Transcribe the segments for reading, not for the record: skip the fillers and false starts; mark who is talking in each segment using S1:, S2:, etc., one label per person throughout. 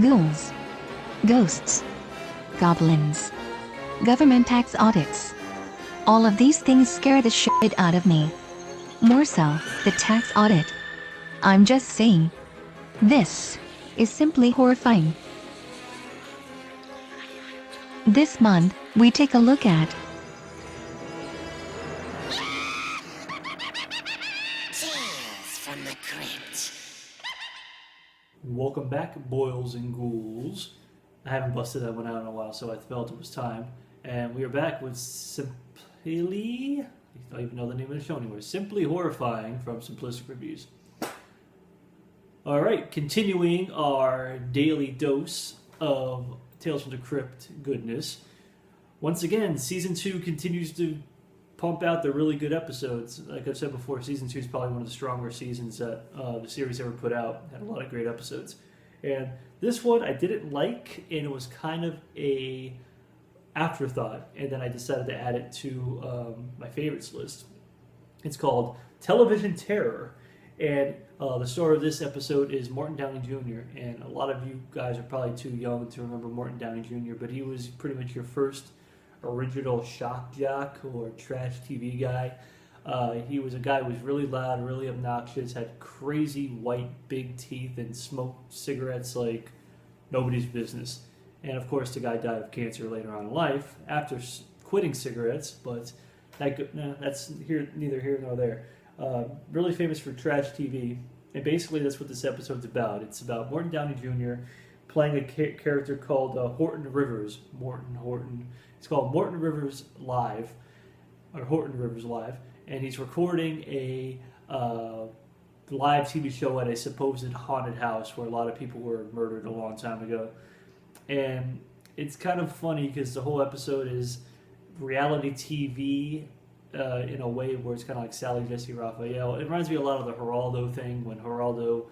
S1: ghouls, ghosts, goblins, government tax audits. All of these things scare the shit out of me. More so, the tax audit. I'm just saying. This is simply horrifying. This month, we take a look at
S2: Tales from the Crypt.
S3: Welcome back, boils and ghouls. I haven't busted that one out in a while, so I felt it was time. And we are back with Simply... I don't even know the name of the show anymore. Simply Horrifying from Simplistic Reviews. Alright, continuing our daily dose of Tales from the Crypt goodness. Once again, Season 2 continues to pump out the really good episodes. Like I've said before, Season 2 is probably one of the stronger seasons that the series ever put out. Had a lot of great episodes. And this one I didn't like, and it was kind of a afterthought. And then I decided to add it to my favorites list. It's called Television Terror. And the star of this episode is Morton Downey Jr. And a lot of you guys are probably too young to remember Morton Downey Jr., but he was pretty much your first original shock jock or trash TV guy. He was a guy who was really loud, really obnoxious, had crazy white big teeth, and smoked cigarettes like nobody's business. And of course, the guy died of cancer later on in life after quitting cigarettes, but that's neither here nor there. Really famous for trash TV, and basically that's what this episode's about. It's about Morton Downey Jr. playing a character called Horton Rivers. Horton. It's called Morton Rivers Live, or Horton Rivers Live, and he's recording a live TV show at a supposed haunted house where a lot of people were murdered a long time ago. And it's kind of funny because the whole episode is reality TV in a way where it's kind of like Sally Jesse Raphael. It reminds me a lot of the Geraldo thing, when Geraldo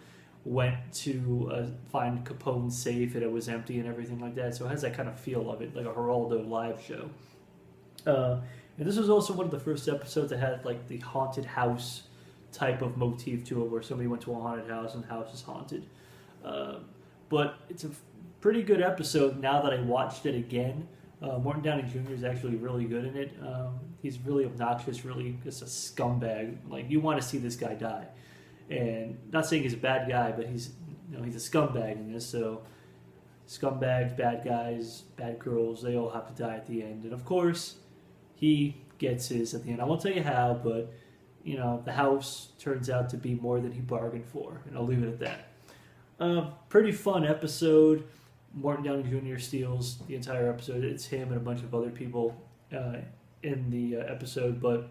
S3: went to find Capone's safe and it was empty and everything like that. So it has that kind of feel of it, like a Geraldo live show. And this was also one of the first episodes that had like the haunted house type of motif to it, where somebody went to a haunted house and the house is haunted. But it's a pretty good episode now that I watched it again. Morton Downey Jr. is actually really good in it. He's really obnoxious, really just a scumbag. Like, you want to see this guy die. And not saying he's a bad guy, but he's a scumbag in this. So scumbags, bad guys, bad girls, they all have to die at the end. And of course, he gets his at the end. I won't tell you how, but the house turns out to be more than he bargained for, and I'll leave it at that. Pretty fun episode. Morton Downey Jr. steals the entire episode. It's him and a bunch of other people in the episode, but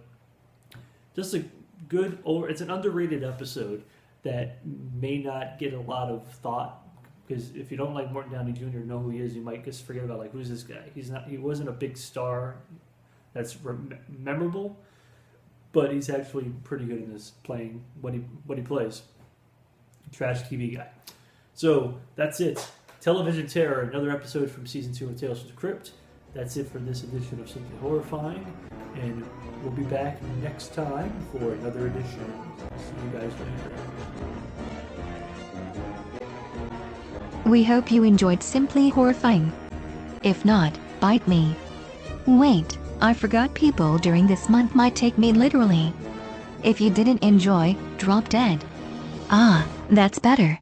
S3: just a good, or it's an underrated episode that may not get a lot of thought, because if you don't like Morton Downey Jr., know who he is, you might just forget about, like, who's this guy? He wasn't a big star that's memorable, but he's actually pretty good in this, playing what he plays. Trash TV guy. So that's it. Television Terror, another episode from Season 2 of Tales from the Crypt. That's it for this edition of Simply Horrifying, and we'll be back next time for another edition. See you guys later.
S1: We hope you enjoyed Simply Horrifying. If not, bite me. Wait, I forgot people during this month might take me literally. If you didn't enjoy, drop dead. Ah, that's better.